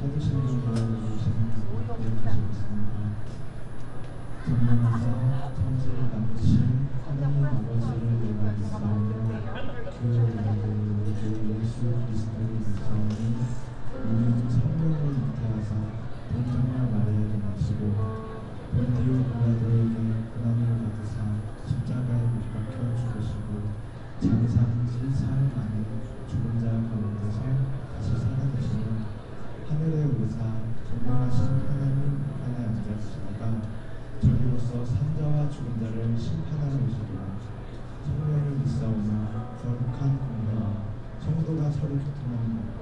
찾으시는 걸 전능하사 천지에 남으신 하나님 아버지를 내가 믿사오며 그 우리 주 예수 그리스도를 믿사오니 이는 성령을 잉태하사 본성과 마리아를 낳으시고 본디오 빌라도에게 고난을 받으사 십자가에 못 박혀 죽으시고 장사한 지 사흘 만에 죽은 자 가운데서 다시 살아나시며 하늘에 오르사 전능하신 하나님 우편에 앉았으니가 저리로서 산자와 죽은 자를 심판하러 오시리라. 성령을 믿사오나 거룩한 공회와 성도가 서로 교통하는 것과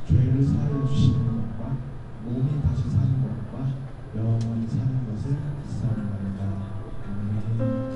죄를 사하여 주시는 것과 몸이 다시 사는 것과 영원히 사는 것을 믿사옵나이다. 아멘.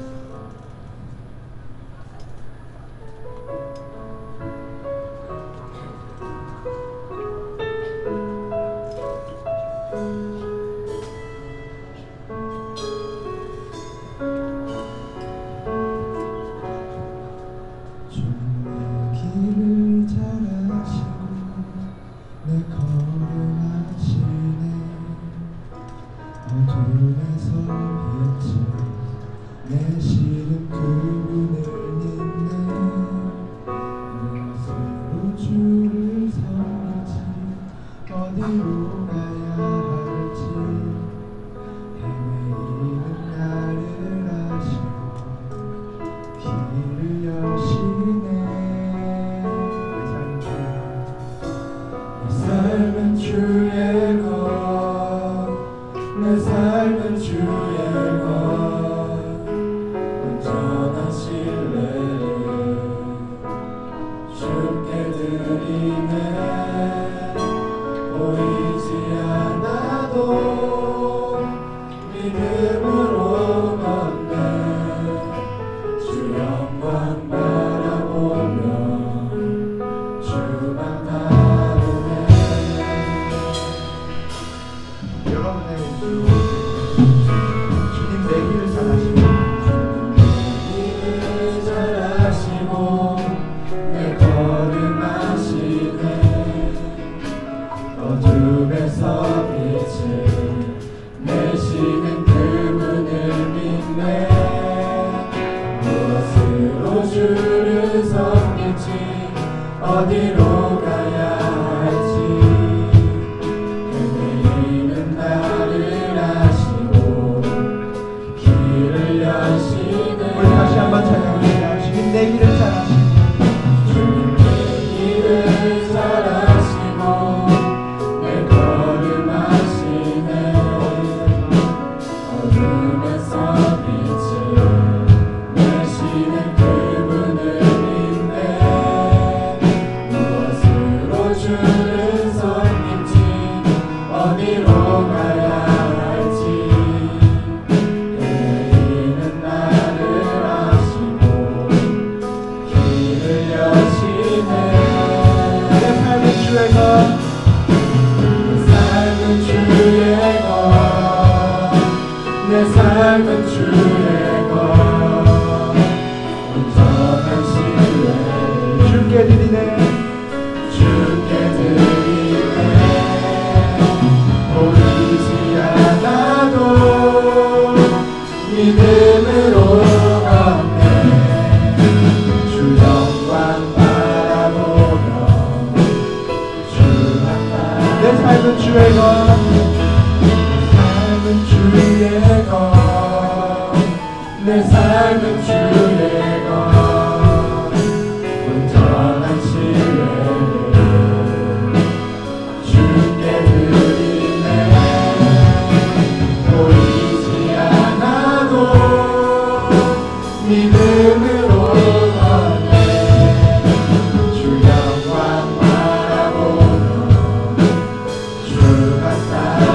어디로 가야 할지 헤매이는 나를 아시고 길을 여시네. 우리 다시 한번 찬양합니다. 주님 내 길을 잘 아시고 주님 내 길을 잘 아시고 내 걸음 아시네. 어둠에서 빛을 내시는 그분을 믿네. 주를 섬김지 어디로 가야 할지 헤매이는 나를 아시고 길을 여시네. 내 삶은 주의 것, 내 삶은 주의 것, 내 삶은 주의 것, 온전한 신뢰를 주께 드리네. 보이지 않아도 믿음으로 걷네. 주 영광 바라보며 주만 내 삶은 주의 것, 내 삶은 주의 것, 온전한 신뢰를 주께 드리네. 보이지 않아도 믿음으로 걷네. 주 영광 바라보며 주만 따라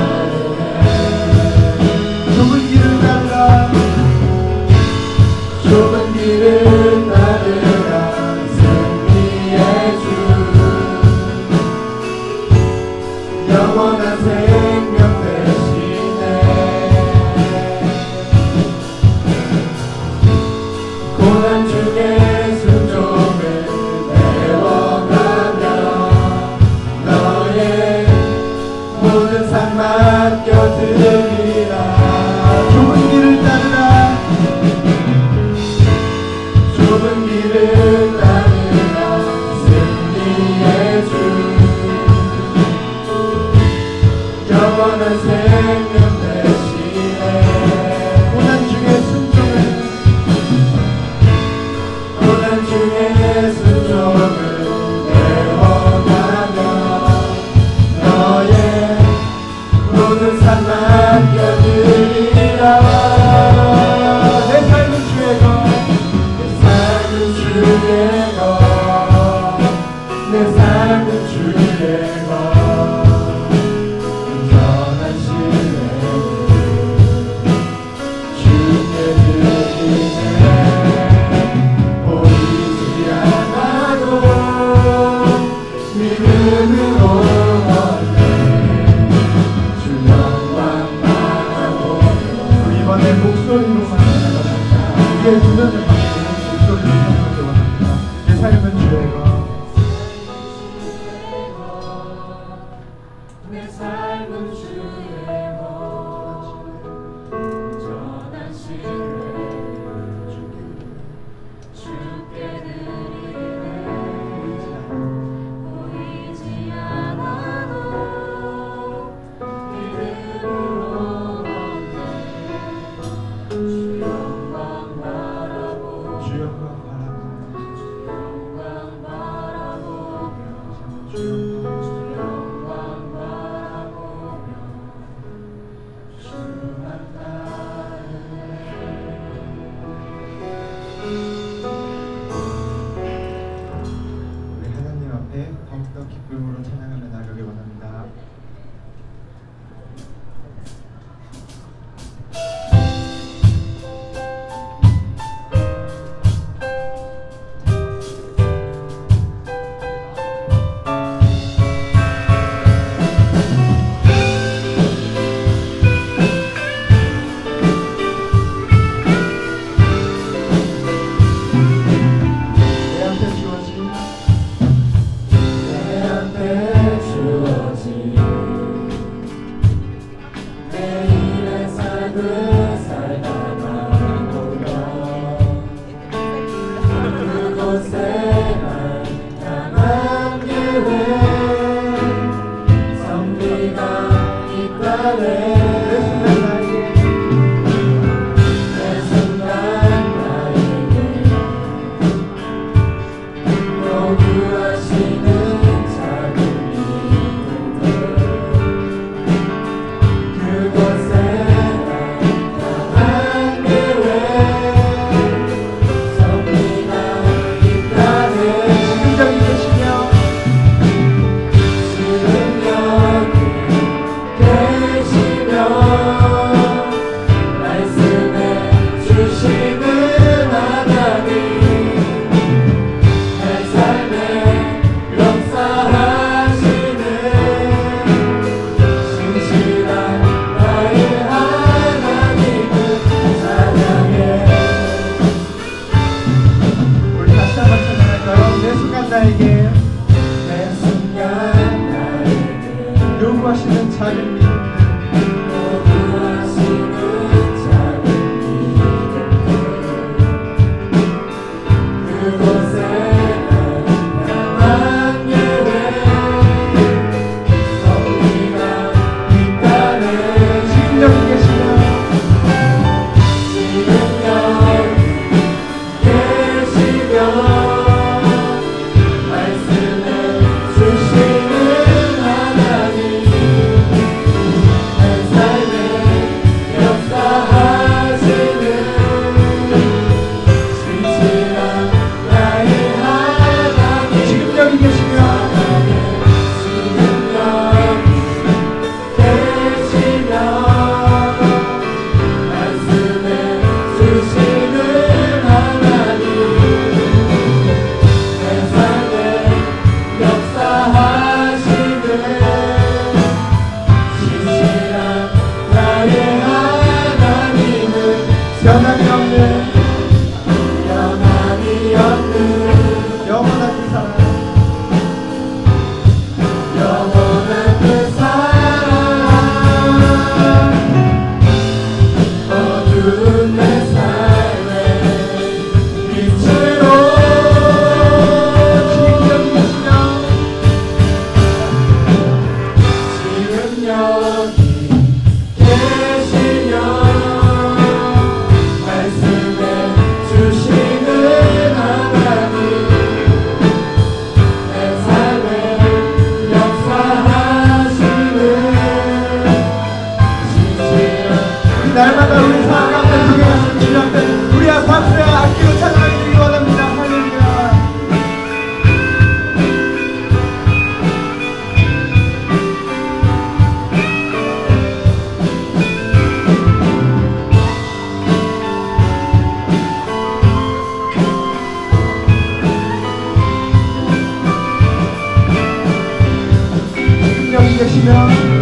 계시며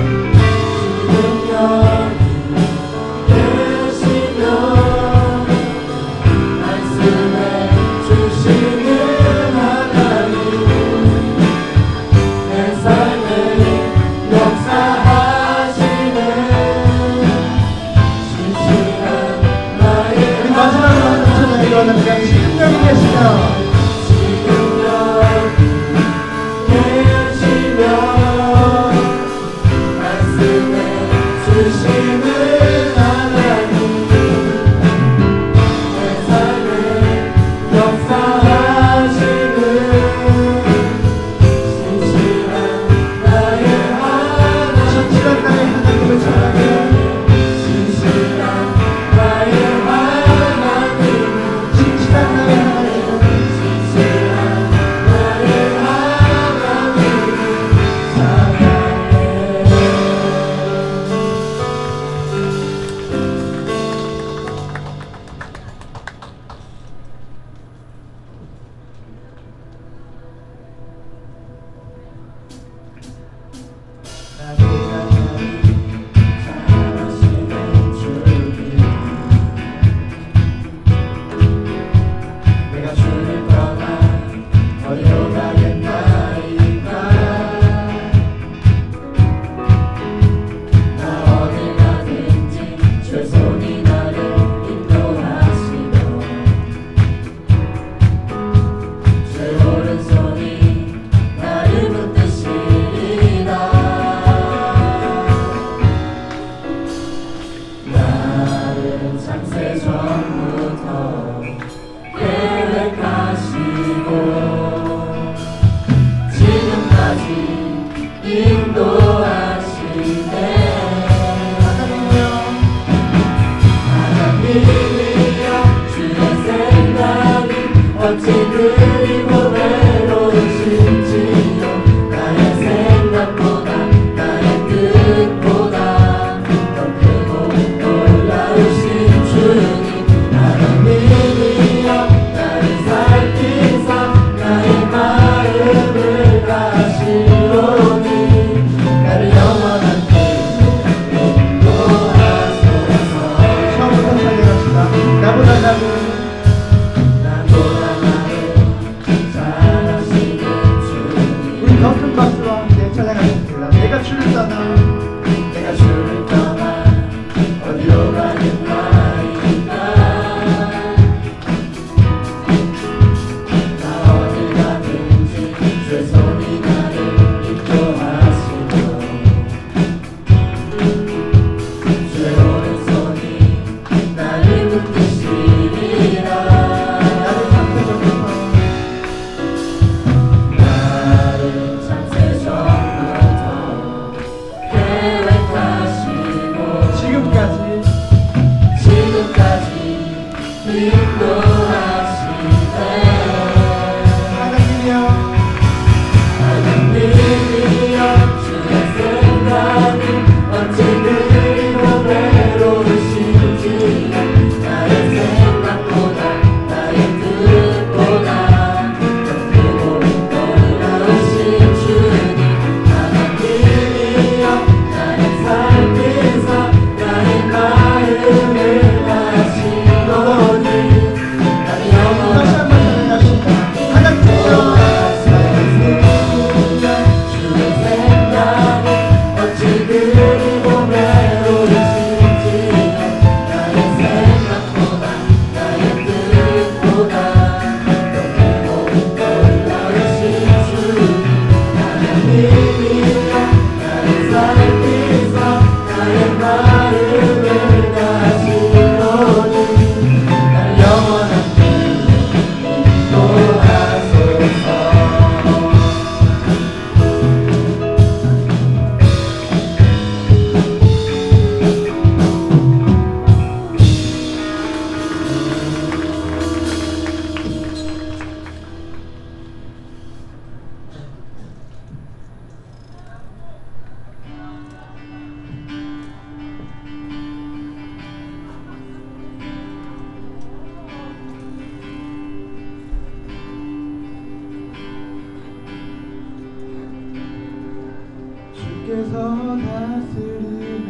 주께서 다스리는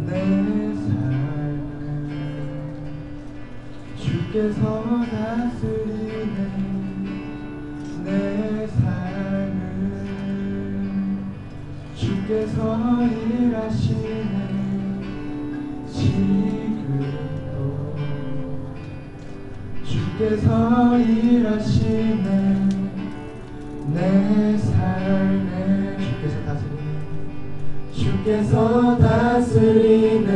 내 삶을 주께서 다스리는 내 삶을 주께서 일하시는 지금도 주께서 일하시는 내 삶을 주께서 다스리는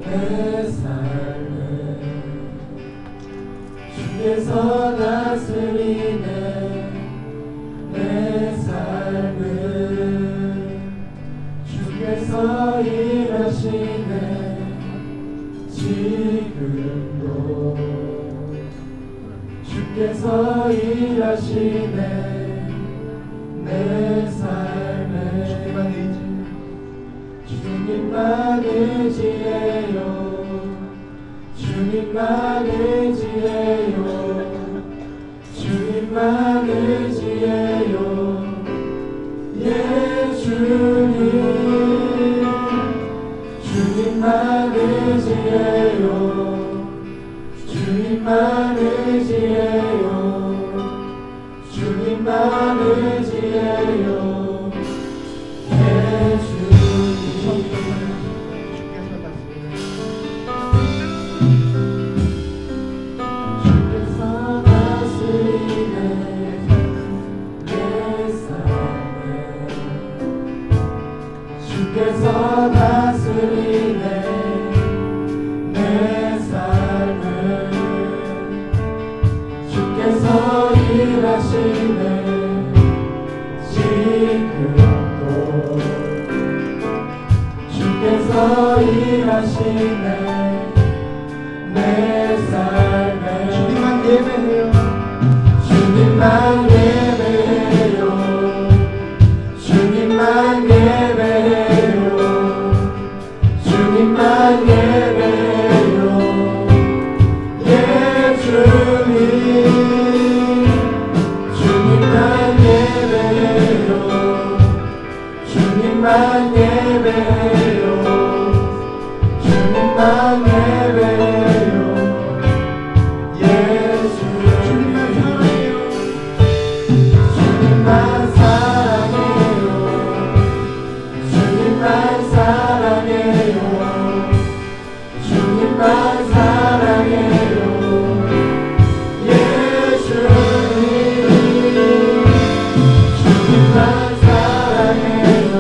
내 삶을 주께서 다스리는 내 삶을 주께서 일하시는 지금도 주께서 일하시네 내 삶에 주님만 의지해요 주님만 의지해요 주님만 의지해요 예 주님 주님만 의지해요 주님만 의지해요 주님만 의지해요 예 주님 주께서 다스리네 내 삶을 주께서 다스리네 내 삶을 주께서 일하시네 지금도 주께서 일하시네 내 삶에 주님만 예배해요 주님만 예배해요 주님만 예배해요 주님만 예배해요 예 주님 주님만 예배해요 주님만 예배해요 주님만 예배해요 예수 주님만 사랑해요 주님만 사랑해요 주님만 사랑해요 예수님 주님만 사랑해요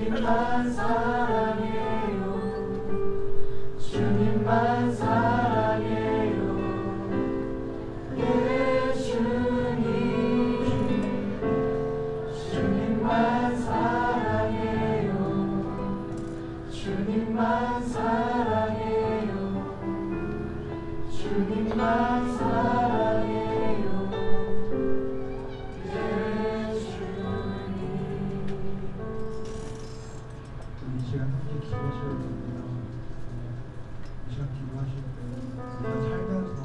주님만 사랑해요. 주님만 사랑해요. 예 주님. 주님만 사랑해요. 주님만 사랑해요. 주님만 사랑해요. 예 주님. 이 시간 함께 기도하셔야 됩니다. 이 시간 기도하실 때 우리가 살면서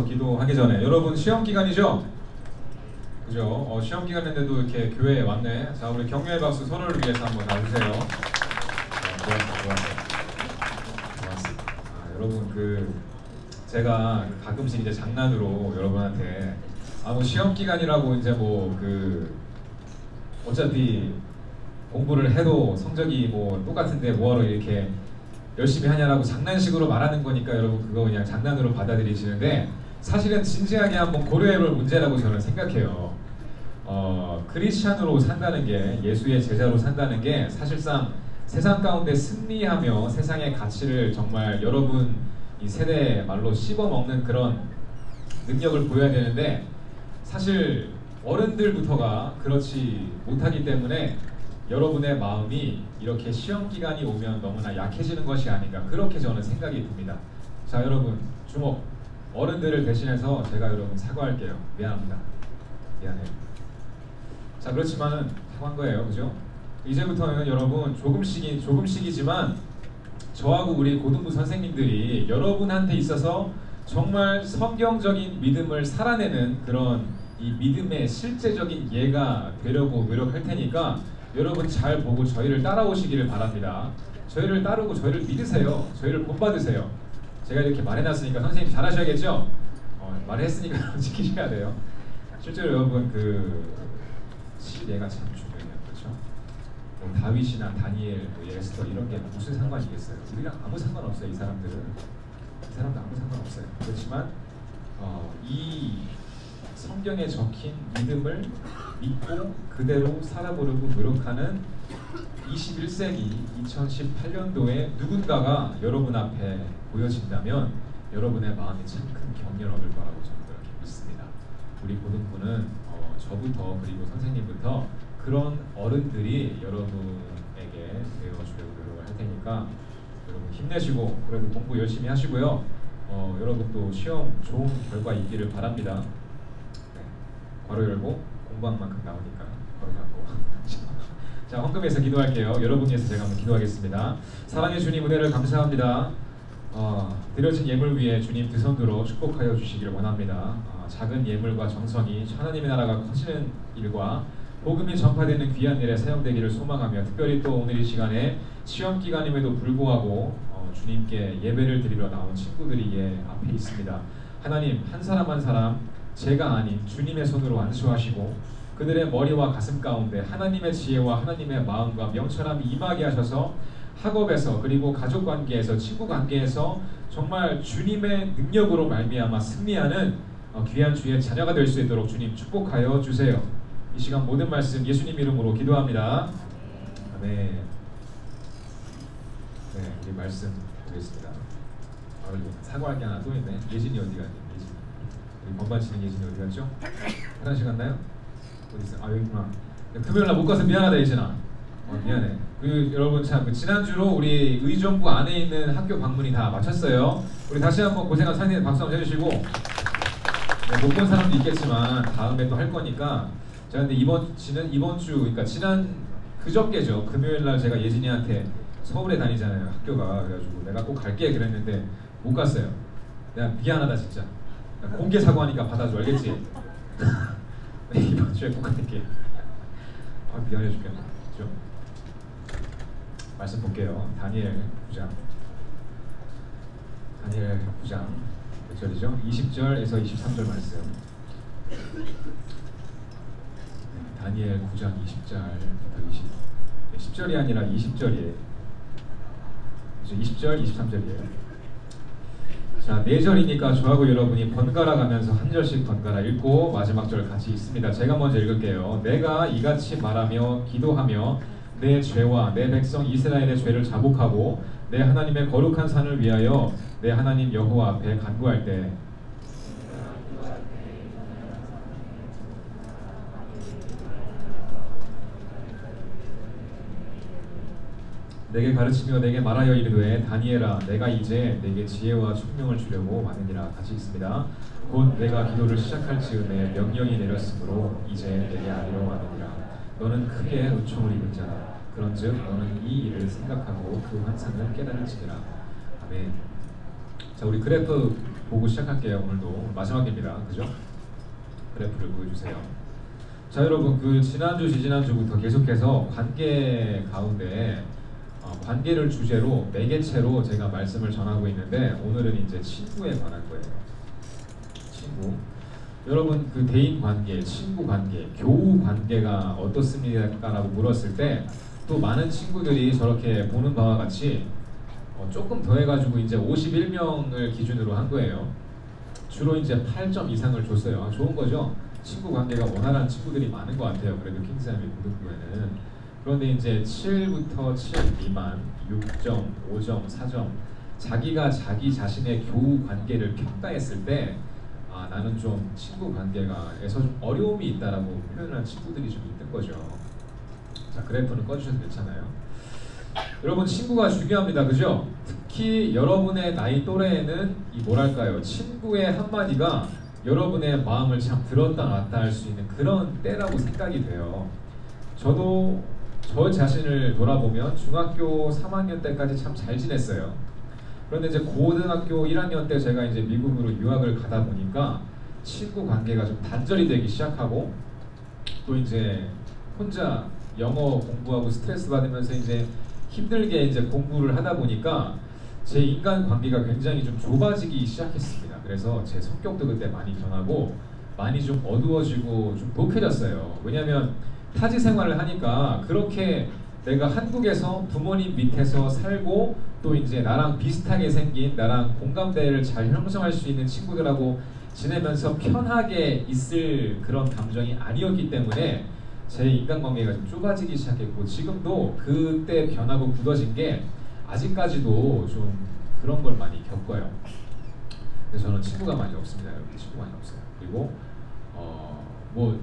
기도하기 전에 여러분 시험 기간이죠? 그죠? 시험 기간인데도 이렇게 교회에 왔네. 자, 우리 격려의 박수 서로를 위해서 한번 놔주세요. 고맙습니다. 여러분 제가 가끔씩 이제 장난으로 여러분한테 뭐 시험 기간이라고 이제 어차피 공부를 해도 성적이 똑같은데 뭐하러 이렇게 열심히 하냐라고 장난식으로 말하는 거니까 여러분 그거 그냥 장난으로 받아들이시는데 사실은 진지하게 한번 고려해볼 문제라고 저는 생각해요. 크리스찬으로 산다는 게, 예수의 제자로 산다는 게 사실상 세상 가운데 승리하며 세상의 가치를 정말 여러분 이 세대 말로 씹어먹는 그런 능력을 보여야 되는데 사실 어른들부터가 그렇지 못하기 때문에 여러분의 마음이 이렇게 시험 기간이 오면 너무나 약해지는 것이 아닌가, 그렇게 저는 생각이 듭니다. 자, 여러분 주목. 어른들을 대신해서 제가 여러분 사과할게요. 미안합니다. 미안해요. 자, 그렇지만은 한 거예요, 그죠? 이제부터는 여러분 조금씩이지만 저하고 우리 고등부 선생님들이 여러분한테 있어서 정말 성경적인 믿음을 살아내는 그런 이 믿음의 실제적인 예가 되려고 노력할 테니까 여러분 잘 보고 저희를 따라오시기를 바랍니다. 저희를 따르고 저희를 믿으세요. 저희를 본받으세요. 제가 이렇게 말해놨으니까 선생님 잘하셔야겠죠? 말했으니까 지키셔야 돼요. 실제로 여러분 그 예가 참 중요해요. 그렇죠? 뭐 다윗이나 다니엘, 뭐 에스더 이런 게 무슨 상관이겠어요? 우리랑 아무 상관없어요. 이 사람들 아무 상관없어요. 그렇지만 이 성경에 적힌 믿음을 믿고 그대로 살아보려고 노력하는 21세기 2018년도에 누군가가 여러분 앞에 보여진다면 여러분의 마음이 참 큰 격려를 얻을 거라고 저는 그렇게 믿습니다. 우리 고등부는 저부터 그리고 선생님부터 그런 어른들이 여러분에게 되어주려고 노력을 할 테니까 여러분 힘내시고 그래도 공부 열심히 하시고요. 여러분 또 시험 좋은 결과 있기를 바랍니다. 네. 괄호 열고 공부한 만큼 나오니까 괄호 닫고. 자, 헌금해서 기도할게요. 여러분 위해서 제가 한번 기도하겠습니다. 사랑의 주님 은혜를 감사합니다. 드려진 예물 위에 주님 두 손 들어 축복하여 주시기를 원합니다. 작은 예물과 정성이 하나님의 나라가 커지는 일과 복음이 전파되는 귀한 일에 사용되기를 소망하며 특별히 또 오늘 이 시간에 시험 기간임에도 불구하고 주님께 예배를 드리러 나온 친구들이 앞에 있습니다. 하나님 한 사람 한 사람 제가 아닌 주님의 손으로 안수하시고 그들의 머리와 가슴 가운데 하나님의 지혜와 하나님의 마음과 명철함이 임하게 하셔서 학업에서 그리고 가족관계에서 친구관계에서 정말 주님의 능력으로 말미암아 승리하는 귀한 주의 자녀가 될 수 있도록 주님 축복하여 주세요. 이 시간 모든 말씀 예수님 이름으로 기도합니다. 아멘. 네, 우리 말씀 드리겠습니다. 사과할 게 하나 또 있네. 예진이 어디 갔니? 예진. 우리 건반 치는 예진이 어디 갔죠? 화장실 갔나요? 어디 있어? 아, 여기 있구나. 금요일날 못 가서 미안하다 예진아. 미안해. 그 여러분 참 지난주로 우리 의정부 안에 있는 학교 방문이 다 마쳤어요. 우리 다시 한번 고생한 선생님 박수 한번 해주시고 네, 못 본 사람도 있겠지만 다음에 또 할 거니까 자 근데 이번 주 그러니까 지난 그저께죠. 금요일날 제가 예진이한테 서울에 다니잖아요 학교가. 그래가지고 내가 꼭 갈게 그랬는데 못 갔어요. 내가 미안하다 진짜. 공개 사과하니까 받아줘 알겠지? 네, 이번 주에 꼭 갈게. 미안해 죽겠네. 그죠? 말씀 볼게요. 다니엘 9장 몇 절이죠? 20절에서 23절 말씀. 다니엘 9장 20절부터 10절이 아니라 20절이에요. 20절, 23절이에요. 자, 4절이니까 저하고 여러분이 번갈아 가면서 한 절씩 번갈아 읽고 마지막 절 같이 읽습니다. 제가 먼저 읽을게요. 내가 이같이 말하며 기도하며 내 죄와 내 백성 이스라엘의 죄를 자복하고 내 하나님의 거룩한 산을 위하여 내 하나님 여호와 앞에 간구할 때 내게 가르치며 내게 말하여 이르되 다니엘아 내가 이제 내게 지혜와 총명을 주려고 하느니라. 같이 있습니다. 곧 내가 기도를 시작할 즈음에 명령이 내렸으므로 이제 내게 아니로 하느니라. 너는 크게 은총을 입은 자라. 그런즉 너는 이 일을 생각하고 그 환상을 깨달을지니라. 아멘. 자, 우리 그래프 보고 시작할게요. 오늘도 마지막입니다. 그죠? 그래프를 보여주세요. 자, 여러분 그 지난주 지지난주부터 계속해서 관계 가운데 관계를 주제로 매개체로 제가 말씀을 전하고 있는데 오늘은 이제 친구에 관한 거예요. 친구. 여러분 그 대인 관계, 친구 관계, 교우 관계가 어떻습니까라고 물었을 때 또 많은 친구들이 저렇게 보는 바와 같이 조금 더 해가지고 이제 51명을 기준으로 한 거예요. 주로 이제 8점 이상을 줬어요. 좋은 거죠. 친구 관계가 원활한 친구들이 많은 것 같아요. 그래도 킹스하미 고등부에는. 그런데 이제 7부터 7 미만, 6점, 5점, 4점 자기가 자기 자신의 교우 관계를 평가했을 때 나는 좀 친구 관계가에서 좀 어려움이 있다라고 표현한 친구들이 좀 있는 거죠. 자, 그래프는 꺼주셔도 괜찮아요. 여러분 친구가 중요합니다. 그죠? 특히 여러분의 나이 또래에는 이 뭐랄까요? 친구의 한마디가 여러분의 마음을 참 들었다 놨다 할 수 있는 그런 때라고 생각이 돼요. 저도 저 자신을 돌아보면 중학교 3학년 때까지 참 잘 지냈어요. 그런데 이제 고등학교 1학년 때 제가 이제 미국으로 유학을 가다 보니까 친구 관계가 좀 단절이 되기 시작하고 또 이제 혼자 영어 공부하고 스트레스 받으면서 이제 힘들게 이제 공부를 하다 보니까 제 인간 관계가 굉장히 좀 좁아지기 시작했습니다. 그래서 제 성격도 그때 많이 변하고 많이 좀 어두워지고 좀 독해졌어요. 왜냐하면 타지 생활을 하니까 그렇게 내가 한국에서 부모님 밑에서 살고 또 이제 나랑 비슷하게 생긴 나랑 공감대를 잘 형성할 수 있는 친구들하고 지내면서 편하게 있을 그런 감정이 아니었기 때문에 제 인간관계가 좀 좁아지기 시작했고 지금도 그때 변하고 굳어진 게 아직까지도 좀 그런 걸 많이 겪어요. 그래서 저는 친구가 많이 없습니다. 여러분 친구가 많이 없어요. 그리고 뭐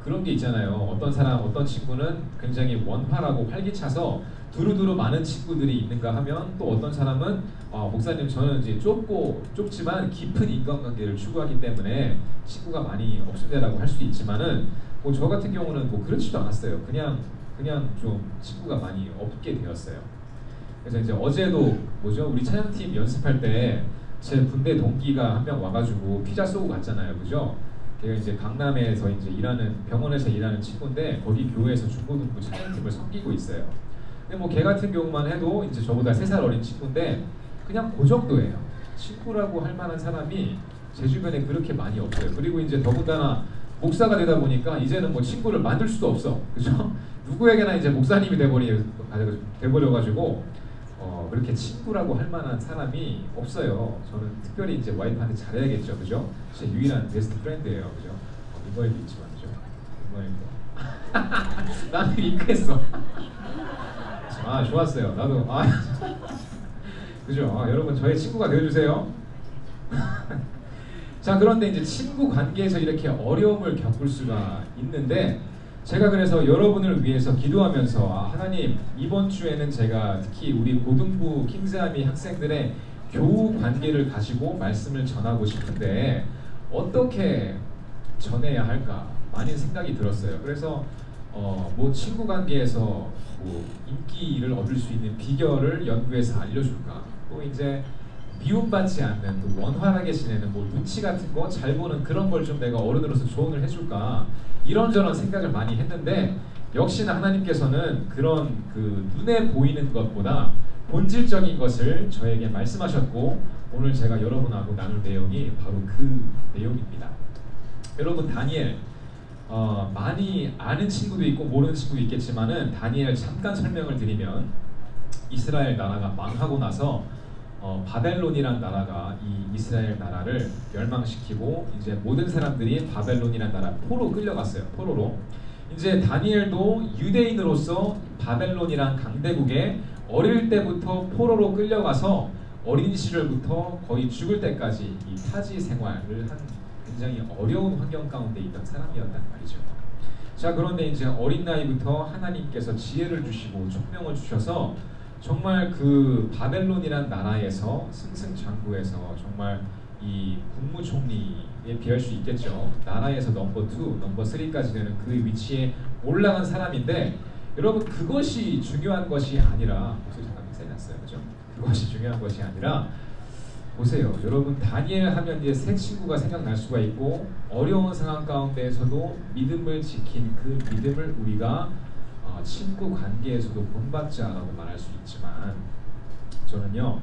그런 게 있잖아요. 어떤 친구는 굉장히 원활하고 활기차서 두루두루 많은 친구들이 있는가 하면 또 어떤 사람은 목사님 저는 이제 좁지만 깊은 인간관계를 추구하기 때문에 친구가 많이 없으다라고 할 수 있지만은 뭐 저 같은 경우는 뭐 그렇지도 않았어요. 그냥 좀 친구가 많이 없게 되었어요. 그래서 이제 어제도 우리 찬양팀 연습할 때 제 군대 동기가 한 명 와가지고 피자 쏘고 갔잖아요, 그죠? 걔가 이제 강남에서 이제 병원에서 일하는 친구인데 거기 교회에서 중고등부 찬양팀을 섬기고 있어요. 근데 뭐 걔 같은 경우만 해도 이제 저보다 3살 어린 친구인데 그냥 그 정도예요. 친구라고 할 만한 사람이 제 주변에 그렇게 많이 없어요. 그리고 이제 더군다나 목사가 되다 보니까 이제는 뭐 친구를 만들 수도 없어, 그죠? 누구에게나 이제 목사님이 돼버려가지고 그렇게 친구라고 할 만한 사람이 없어요. 저는 특별히 이제 와이프한테 잘해야겠죠, 그죠? 제 유일한 베스트 프렌드예요, 그죠? 이거에도 있지만, 그죠? 이거에도 나는 윙크했어. 좋았어요. 나도 그죠? 여러분 저의 친구가 되어주세요. 자, 그런데 이제 친구 관계에서 이렇게 어려움을 겪을 수가 있는데 제가 그래서 여러분을 위해서 기도하면서 하나님 이번 주에는 제가 특히 우리 고등부 킹스아미 학생들의 교우 관계를 가지고 말씀을 전하고 싶은데 어떻게 전해야 할까 많이 생각이 들었어요. 그래서 뭐 친구 관계에서 뭐 인기를 얻을 수 있는 비결을 연구해서 알려줄까, 또 이제 미움받지 않는 또 원활하게 지내는 뭐 눈치 같은 거 잘 보는 그런 걸 좀 내가 어른으로서 조언을 해줄까, 이런저런 생각을 많이 했는데 역시나 하나님께서는 그런 그 눈에 보이는 것보다 본질적인 것을 저에게 말씀하셨고 오늘 제가 여러분하고 나눌 내용이 바로 그 내용입니다. 여러분 다니엘 많이 아는 친구도 있고 모르는 친구도 있겠지만은 다니엘 잠깐 설명을 드리면 이스라엘 나라가 망하고 나서 바벨론이란 나라가 이 이스라엘 나라를 멸망시키고 이제 모든 사람들이 바벨론이란 나라 포로 끌려갔어요. 포로로. 이제 다니엘도 유대인으로서 바벨론이란 강대국에 어릴 때부터 포로로 끌려가서 어린 시절부터 거의 죽을 때까지 이 타지 생활을 한 굉장히 어려운 환경 가운데 있던 사람이었단 말이죠. 자, 그런데 이제 어린 나이부터 하나님께서 지혜를 주시고 총명을 주셔서 정말 그 바벨론이란 나라에서 승승장구해서 정말 이 국무총리에 비할 수 있겠죠. 나라에서 넘버 2, 넘버 3까지 되는 그 위치에 올라간 사람인데 여러분 그것이 중요한 것이 아니라 잠깐 믹스해놨어요, 그죠? 그것이 중요한 것이 아니라 보세요, 여러분 다니엘 하면 이제 새 친구가 생각날 수가 있고 어려운 상황 가운데에서도 믿음을 지킨 그 믿음을 우리가 친구 관계에서도 본받자라고 말할 수 있지만 저는요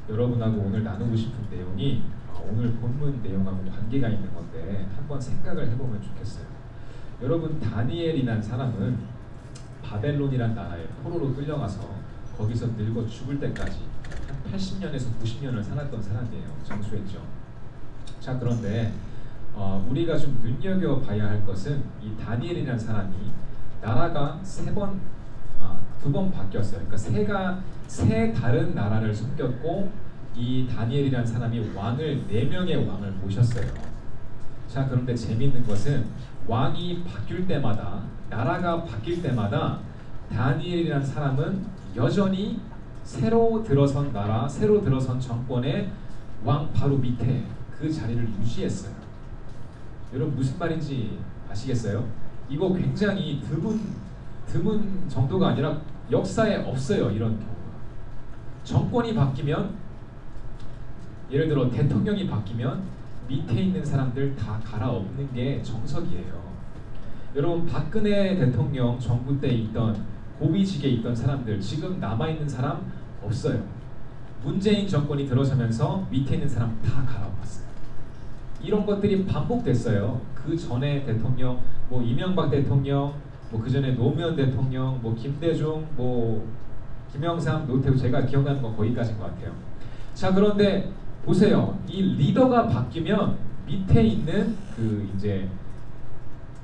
여러분하고 오늘 나누고 싶은 내용이 오늘 본문 내용하고 관계가 있는 건데 한번 생각을 해보면 좋겠어요. 여러분 다니엘이란 사람은 바벨론이란 나라에 포로로 끌려가서 거기서 늙어 죽을 때까지 한 80년에서 90년을 살았던 사람이에요. 장수했죠. 자, 그런데 우리가 좀 눈여겨봐야 할 것은 이 다니엘이라는 사람이 나라가 두 번 바뀌었어요. 그러니까 세 다른 나라를 섬겼고 이 다니엘이라는 사람이 4명의 왕을 모셨어요. 자, 그런데 재미있는 것은 왕이 바뀔 때마다 나라가 바뀔 때마다 다니엘이라는 사람은 여전히 새로 들어선 나라, 새로 들어선 정권의 왕 바로 밑에 그 자리를 유지했어요. 여러분 무슨 말인지 아시겠어요? 이거 굉장히 드문 정도가 아니라 역사에 없어요. 이런 경우가. 정권이 바뀌면, 예를 들어 대통령이 바뀌면 밑에 있는 사람들 다 갈아엎는 게 정석이에요. 여러분 박근혜 대통령 정부 때 있던 고위직에 있던 사람들 지금 남아있는 사람 없어요. 문재인 정권이 들어서면서 밑에 있는 사람 다 갈아엎었어요. 이런 것들이 반복됐어요. 그 전에 대통령, 뭐 이명박 대통령, 뭐 그 전에 노무현 대통령, 뭐 김대중, 뭐 김영삼, 노태우, 제가 기억나는 건 거기까지인 것 같아요. 자, 그런데 보세요. 이 리더가 바뀌면 밑에 있는 이제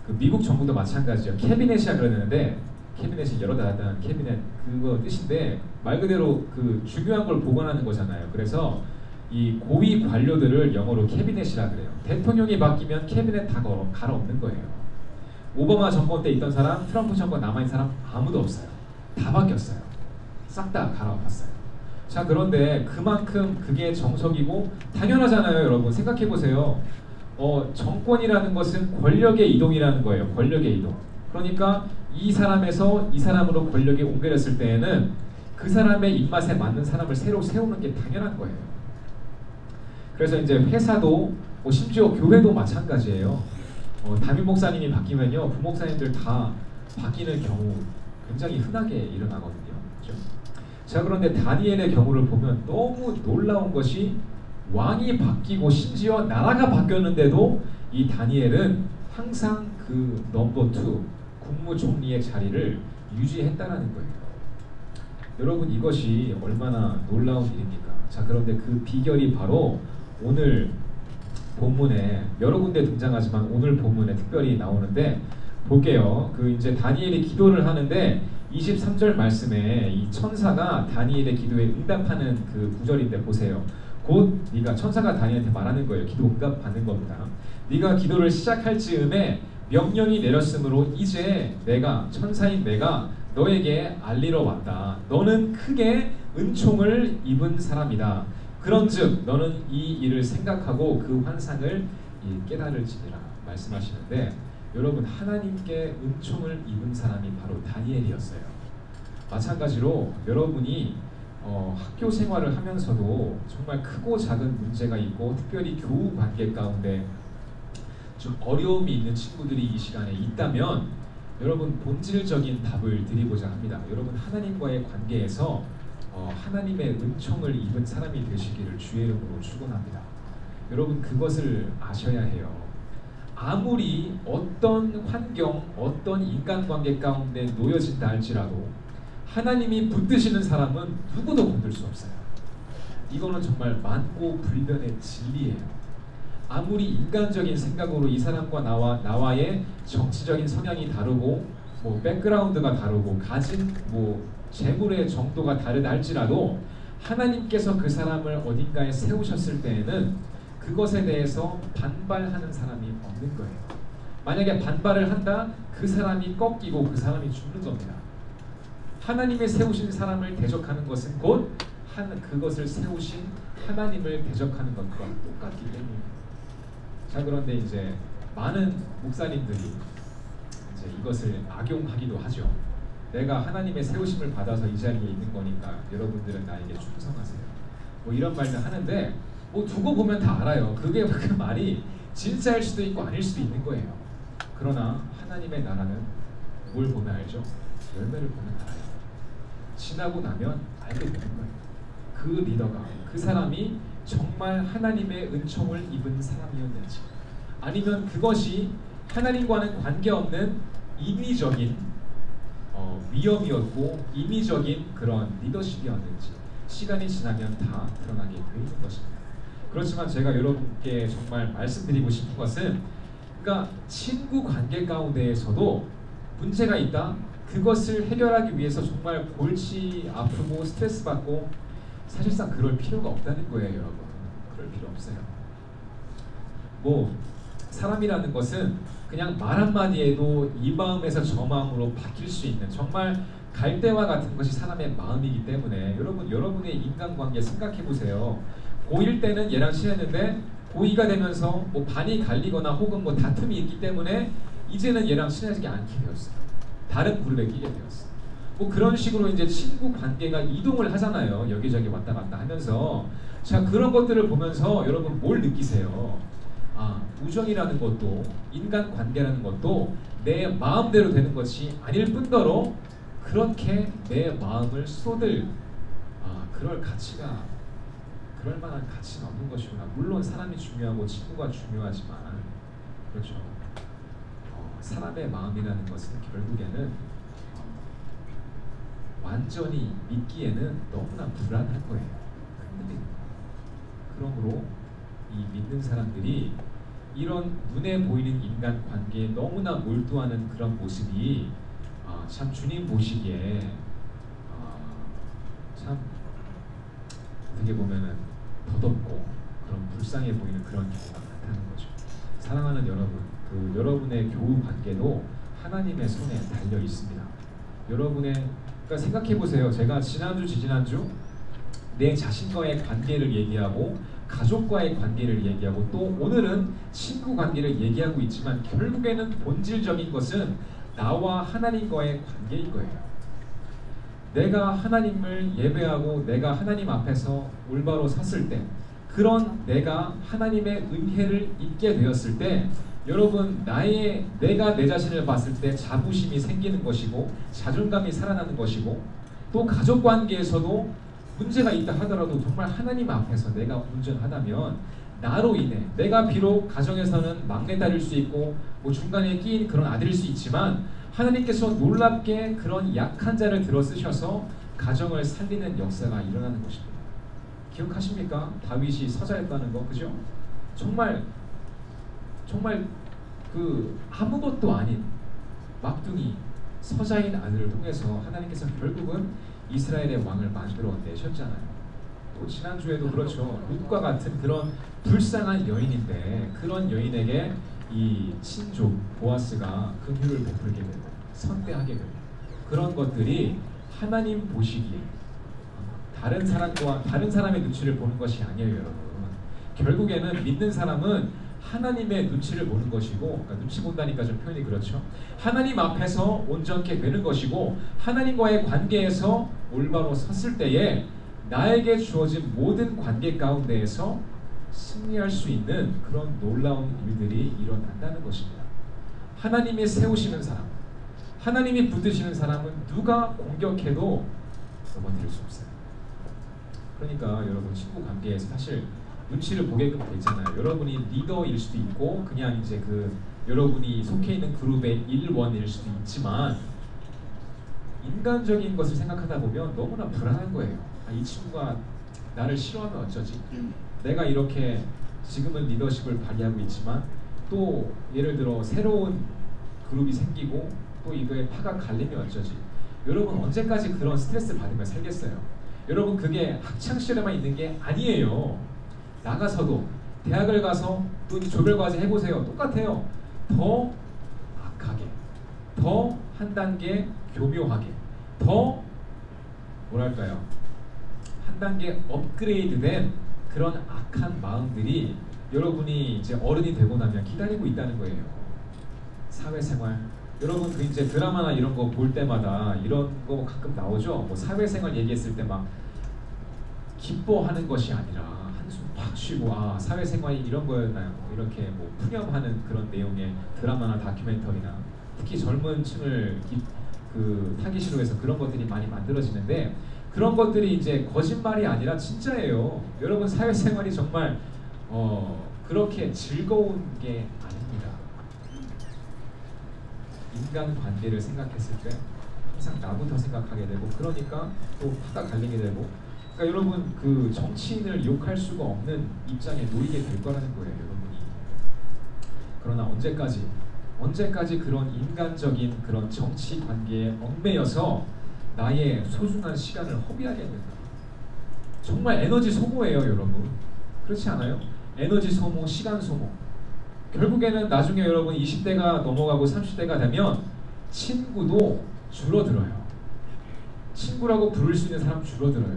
미국 정부도 마찬가지죠. 캐비넷이라 그러는데, 캐비넷이 여러 단한 캐비넷 그거 뜻인데 말 그대로 그 중요한 걸 보관하는 거잖아요. 그래서 이 고위 관료들을 영어로 캐비넷이라 그래요. 대통령이 바뀌면 캐비넷 다 갈아엎는 거예요. 오바마 정권 때 있던 사람, 트럼프 정권 남아있는 사람 아무도 없어요. 다 바뀌었어요. 싹 다 갈아엎었어요. 자, 그런데 그만큼 그게 정석이고 당연하잖아요. 여러분 생각해보세요. 정권이라는 것은 권력의 이동이라는 거예요. 권력의 이동. 그러니까 이 사람에서 이 사람으로 권력이 옮겨졌을 때에는 그 사람의 입맛에 맞는 사람을 새로 세우는 게 당연한 거예요. 그래서 이제 회사도 심지어 교회도 마찬가지예요. 담임 목사님이 바뀌면요, 부목사님들 다 바뀌는 경우 굉장히 흔하게 일어나거든요. 그렇죠? 자, 그런데 다니엘의 경우를 보면 너무 놀라운 것이 왕이 바뀌고 심지어 나라가 바뀌었는데도 이 다니엘은 항상 그 넘버 2 국무총리의 자리를 유지했다라는 거예요. 여러분 이것이 얼마나 놀라운 일입니까? 자, 그런데 그 비결이 바로 오늘 본문에 여러 군데 등장하지만 오늘 본문에 특별히 나오는데 볼게요. 이제 다니엘이 기도를 하는데 23절 말씀에 이 천사가 다니엘의 기도에 응답하는 그 구절인데 보세요. 곧 네가, 천사가 다니엘한테 말하는 거예요. 기도 응답받는 겁니다. 네가 기도를 시작할 즈음에 명령이 내렸으므로 이제 내가, 천사인 내가 너에게 알리러 왔다. 너는 크게 은총을 입은 사람이다. 그런즉 너는 이 일을 생각하고 그 환상을 깨달을지니라 말씀하시는데, 여러분 하나님께 은총을 입은 사람이 바로 다니엘이었어요. 마찬가지로 여러분이 학교 생활을 하면서도 정말 크고 작은 문제가 있고 특별히 교우 관계 가운데 좀 어려움이 있는 친구들이 이 시간에 있다면 여러분 본질적인 답을 드리고자 합니다. 여러분 하나님과의 관계에서 하나님의 은총을 입은 사람이 되시기를 주의 이름으로 축원합니다. 여러분 그것을 아셔야 해요. 아무리 어떤 환경, 어떤 인간관계 가운데 놓여진다 할지라도 하나님이 붙드시는 사람은 누구도 건들 수 없어요. 이거는 정말 많고 불변의 진리예요. 아무리 인간적인 생각으로 이 사람과 나와의 정치적인 성향이 다르고 뭐 백그라운드가 다르고 가진 뭐 재물의 정도가 다르다 할지라도 하나님께서 그 사람을 어딘가에 세우셨을 때에는 그것에 대해서 반발하는 사람이 없는 거예요. 만약에 반발을 한다, 그 사람이 꺾이고 그 사람이 죽는 겁니다. 하나님의 세우신 사람을 대적하는 것은 곧 그것을 세우신 하나님을 대적하는 것과 똑같기 때문입니다. 자, 그런데 이제 많은 목사님들이 이제 이것을 악용하기도 하죠. 내가 하나님의 세우심을 받아서 이 자리에 있는 거니까 여러분들은 나에게 충성하세요. 뭐 이런 말도 하는데 뭐 두고 보면 다 알아요. 그게 그 말이 진짜일 수도 있고 아닐 수도 있는 거예요. 그러나 하나님의 나라는 뭘 보면 알죠? 열매를 보면 알아요. 지나고 나면 알게 되는 거예요. 그 리더가, 그 사람이 정말 하나님의 은총을 입은 사람이었는지, 아니면 그것이 하나님과는 관계없는 인위적인 위험이었고 인위적인 그런 리더십이었는지 시간이 지나면 다 드러나게 되어 있는 것입니다. 그렇지만 제가 여러분께 정말 말씀드리고 싶은 것은, 그러니까 친구 관계 가운데에서도 문제가 있다, 그것을 해결하기 위해서 정말 골치 아프고 스트레스 받고 사실상 그럴 필요가 없다는 거예요. 여러분 그럴 필요 없어요. 뭐 사람이라는 것은 그냥 말 한마디에도 이 마음에서 저 마음으로 바뀔 수 있는 정말 갈대와 같은 것이 사람의 마음이기 때문에 여러분의 인간관계 생각해 보세요. 고1 때는 얘랑 친했는데 고의가 되면서 뭐 반이 갈리거나 혹은 뭐 다툼이 있기 때문에 이제는 얘랑 친해지지 않게 되었어요. 다른 그룹에 끼게 되었어요. 뭐 그런 식으로 이제 친구 관계가 이동을 하잖아요. 여기저기 왔다 갔다 하면서. 자, 그런 것들을 보면서 여러분 뭘 느끼세요? 아, 우정이라는 것도 인간 관계라는 것도 내 마음대로 되는 것이 아닐 뿐더러 그렇게 내 마음을 쏟을 그럴 가치가 그럴 만한 가치는 없는 것이구나. 물론 사람이 중요하고 친구가 중요하지만 그렇죠. 사람의 마음이라는 것은 결국에는 완전히 믿기에는 너무나 불안한 거예요. 흔들리는 거. 그러므로 이 믿는 사람들이 이런 눈에 보이는 인간 관계에 너무나 몰두하는 그런 모습이 참 주님 보시기에 참 어떻게 보면은 더덥고 그런 불쌍해 보이는 그런 경우가 많다는 거죠. 사랑하는 여러분, 그 여러분의 교우 관계도 하나님의 손에 달려 있습니다. 여러분의 그러니까 생각해 보세요. 제가 지난주 지지난주 내 자신과의 관계를 얘기하고 가족과의 관계를 얘기하고 또 오늘은 친구 관계를 얘기하고 있지만 결국에는 본질적인 것은 나와 하나님과의 관계인 거예요. 내가 하나님을 예배하고 내가 하나님 앞에서 올바로 섰을 때 그런 내가 하나님의 은혜를 입게 되었을 때 여러분 내가 내 자신을 봤을 때 자부심이 생기는 것이고 자존감이 살아나는 것이고 또 가족 관계에서도 문제가 있다 하더라도 정말 하나님 앞에서 내가 온전하다면 나로 인해 내가 비록 가정에서는 막내딸일 수 있고 뭐 중간에 끼인 그런 아들일 수 있지만 하나님께서 놀랍게 그런 약한 자를 들어 쓰셔서 가정을 살리는 역사가 일어나는 것입니다. 기억하십니까? 다윗이 서자였다는 거, 그죠? 정말 그 아무것도 아닌 막둥이 서자인 아들을 통해서 하나님께서 결국은 이스라엘의 왕을 만들어내셨잖아요. 또 지난주에도 그렇죠. 룻과 같은 그런 불쌍한 여인인데 그런 여인에게 이 친족 보아스가 긍휼을 베풀게 되고 선대하게 되고 그런 것들이 하나님 보시기에 다른 사람의 눈치를 보는 것이 아니에요, 여러분. 결국에는 믿는 사람은 하나님의 눈치를 보는 것이고, 그러니까 눈치 본다니까 좀 표현이 그렇죠. 하나님 앞에서 온전케 되는 것이고 하나님과의 관계에서 올바로 섰을 때에 나에게 주어진 모든 관계 가운데에서 승리할 수 있는 그런 놀라운 일들이 일어난다는 것입니다. 하나님이 세우시는 사람, 하나님이 붙드시는 사람은 누가 공격해도 넘어뜨릴 수 없어요. 그러니까 여러분 친구 관계에서 사실 눈치를 보게끔 돼 있잖아요. 여러분이 리더일 수도 있고 그냥 이제 그 여러분이 속해 있는 그룹의 일원일 수도 있지만 인간적인 것을 생각하다 보면 너무나 불안한 거예요. 이 친구가 나를 싫어하면 어쩌지? 내가 이렇게 지금은 리더십을 발휘하고 있지만 또 예를 들어 새로운 그룹이 생기고 또 이거에 파가 갈리면 어쩌지? 여러분 언제까지 그런 스트레스를 받으며 살겠어요? 여러분 그게 학창시절에만 있는 게 아니에요. 나가서도 대학을 가서 또 조별과제 해보세요. 똑같아요. 더 악하게, 더 한 단계 교묘하게, 더 뭐랄까요? 한 단계 업그레이드된 그런 악한 마음들이 여러분이 이제 어른이 되고 나면 기다리고 있다는 거예요. 사회생활. 여러분 그 이제 드라마나 이런 거 볼 때마다 이런 거 가끔 나오죠. 뭐 사회생활 얘기했을 때 막 기뻐하는 것이 아니라 한숨 팍 쉬고 아 사회생활이 이런 거였나요? 이렇게 뭐 푸념하는 그런 내용의 드라마나 다큐멘터리나 특히 젊은 층을 그 타깃으로 해서 그런 것들이 많이 만들어지는데 그런 것들이 이제 거짓말이 아니라 진짜예요. 여러분 사회생활이 정말 그렇게 즐거운 게 아닙니다. 인간 관계를 생각했을 때 항상 나부터 생각하게 되고 그러니까 또 파가 갈리게 되고 그러니까 여러분 그 정치인을 욕할 수가 없는 입장에 놓이게 될 거라는 거예요, 여러분이. 그러나 언제까지 그런 인간적인 그런 정치 관계에 얽매여서 나의 소중한 시간을 허비하겠는가? 정말 에너지 소모예요, 여러분. 그렇지 않아요? 에너지 소모, 시간 소모. 결국에는 나중에 여러분 20대가 넘어가고 30대가 되면 친구도 줄어들어요. 친구라고 부를 수 있는 사람 줄어들어요.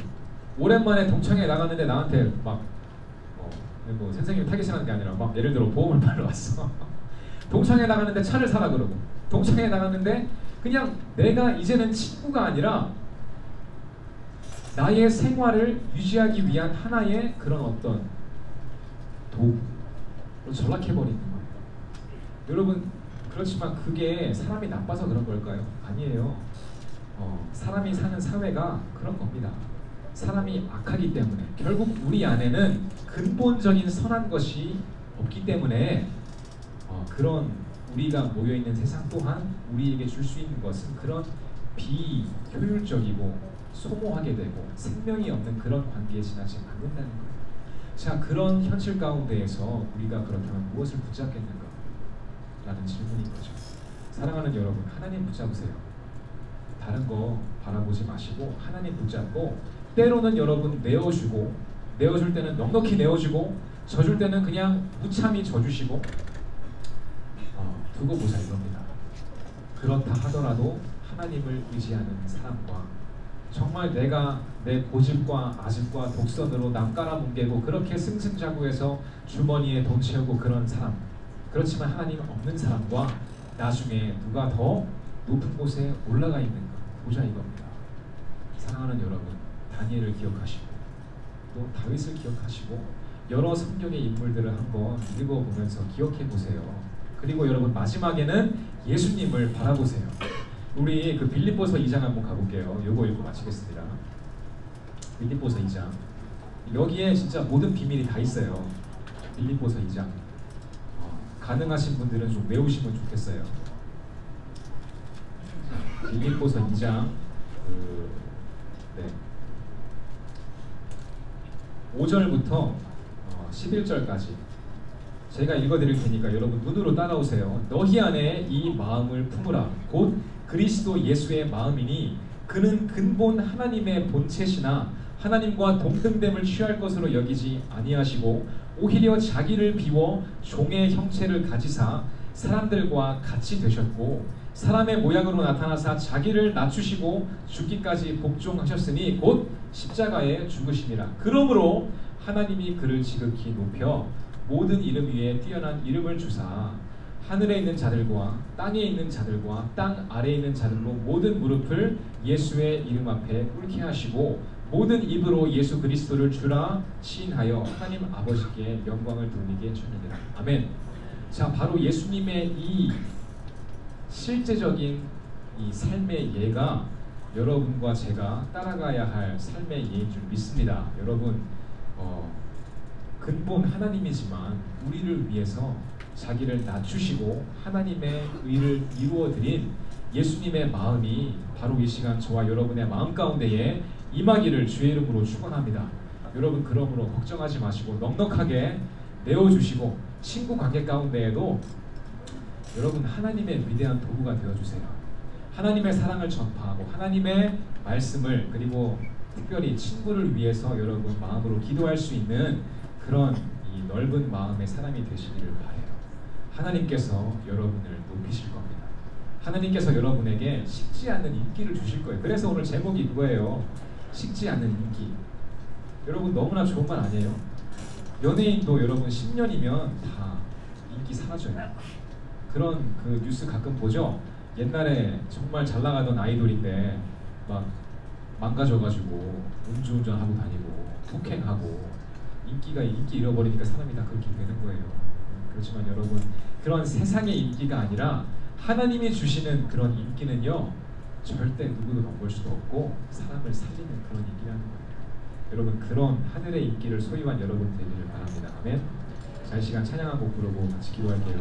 오랜만에 동창회 나갔는데 나한테 막 뭐 선생님이 타겟이라는 게 아니라 막 예를 들어 보험을 팔러 왔어. 동창회 나가는데 차를 사라 그러고, 동창회 나갔는데 그냥 내가 이제는 친구가 아니라 나의 생활을 유지하기 위한 하나의 그런 어떤 도구로 전락해버리는 거예요. 여러분, 그렇지만 그게 사람이 나빠서 그런 걸까요? 아니에요. 사람이 사는 사회가 그런 겁니다. 사람이 악하기 때문에, 결국 우리 안에는 근본적인 선한 것이 없기 때문에 그런 우리가 모여있는 세상 또한 우리에게 줄 수 있는 것은 그런 비효율적이고 소모하게 되고 생명이 없는 그런 관계에 지나지 않는다는 거예요. 자, 그런 현실 가운데에서 우리가 그렇다면 무엇을 붙잡겠는가? 라는 질문인 거죠. 사랑하는 여러분, 하나님 붙잡으세요. 다른 거 바라보지 마시고 하나님 붙잡고, 때로는 여러분 내어주고, 내어줄 때는 넉넉히 내어주고, 져줄 때는 그냥 무참히 져주시고, 두고 보자 이겁니다. 그렇다 하더라도 하나님을 의지하는 사람과, 정말 내가 내 고집과 아집과 독선으로 남 깔아뭉개고 그렇게 승승장구해서 주머니에 돈 채우고 그런 사람, 그렇지만 하나님 없는 사람과 나중에 누가 더 높은 곳에 올라가 있는가 보자 이겁니다. 사랑하는 여러분, 다니엘을 기억하시고 또 다윗을 기억하시고 여러 성경의 인물들을 한번 읽어보면서 기억해 보세요. 그리고 여러분, 마지막에는 예수님을 바라보세요. 우리 그 빌립보서 2장 한번 가볼게요. 요거 읽고 마치겠습니다. 빌립보서 2장. 여기에 진짜 모든 비밀이 다 있어요. 빌립보서 2장. 가능하신 분들은 좀 외우시면 좋겠어요. 빌립보서 2장 5절부터 11절까지 제가 읽어드릴 테니까 여러분 눈으로 따라오세요. 너희 안에 이 마음을 품으라. 곧 그리스도 예수의 마음이니 그는 근본 하나님의 본체시나 하나님과 동등됨을 취할 것으로 여기지 아니하시고 오히려 자기를 비워 종의 형체를 가지사 사람들과 같이 되셨고 사람의 모양으로 나타나사 자기를 낮추시고 죽기까지 복종하셨으니 곧 십자가에 죽으심이라. 그러므로 하나님이 그를 지극히 높여 모든 이름 위에 뛰어난 이름을 주사 하늘에 있는 자들과 땅에 있는 자들과 땅 아래에 있는 자들로 모든 무릎을 예수의 이름 앞에 꿇게 하시고 모든 입으로 예수 그리스도를 주라 시인하여 하나님 아버지께 영광을 돌리게 주느니라. 아멘. 자, 바로 예수님의 이 실제적인 이 삶의 예가 여러분과 제가 따라가야 할 삶의 예인 줄 믿습니다. 여러분, 근본 하나님이지만 우리를 위해서 자기를 낮추시고 하나님의 의를 이루어드린 예수님의 마음이 바로 이 시간 저와 여러분의 마음 가운데에 임하기를 주의 이름으로 축원합니다. 여러분, 그러므로 걱정하지 마시고 넉넉하게 내어주시고 친구 관계 가운데에도 여러분 하나님의 위대한 도구가 되어주세요. 하나님의 사랑을 전파하고 하나님의 말씀을, 그리고 특별히 친구를 위해서 여러분 마음으로 기도할 수 있는 그런 이 넓은 마음의 사람이 되시기를 바라요. 하나님께서 여러분을 높이실 겁니다. 하나님께서 여러분에게 식지 않는 인기를 주실 거예요. 그래서 오늘 제목이 그거예요. 식지 않는 인기. 여러분, 너무나 좋은 말 아니에요? 연예인도 여러분 10년이면 다 인기 사라져요. 그런 그 뉴스 가끔 보죠? 옛날에 정말 잘 나가던 아이돌인데 막 망가져가지고 음주운전하고 다니고 폭행하고 인기 잃어버리니까 사람이 다 그렇게 되는 거예요. 그렇지만 여러분, 그런 세상의 인기가 아니라 하나님이 주시는 그런 인기는요, 절대 누구도 넘볼 수도 없고 사람을 살리는 그런 인기라는 거예요. 여러분, 그런 하늘의 인기를 소유한 여러분 되기를 바랍니다. 아멘. 자, 이 시간 찬양한 곡 부르고 같이 기도할게요.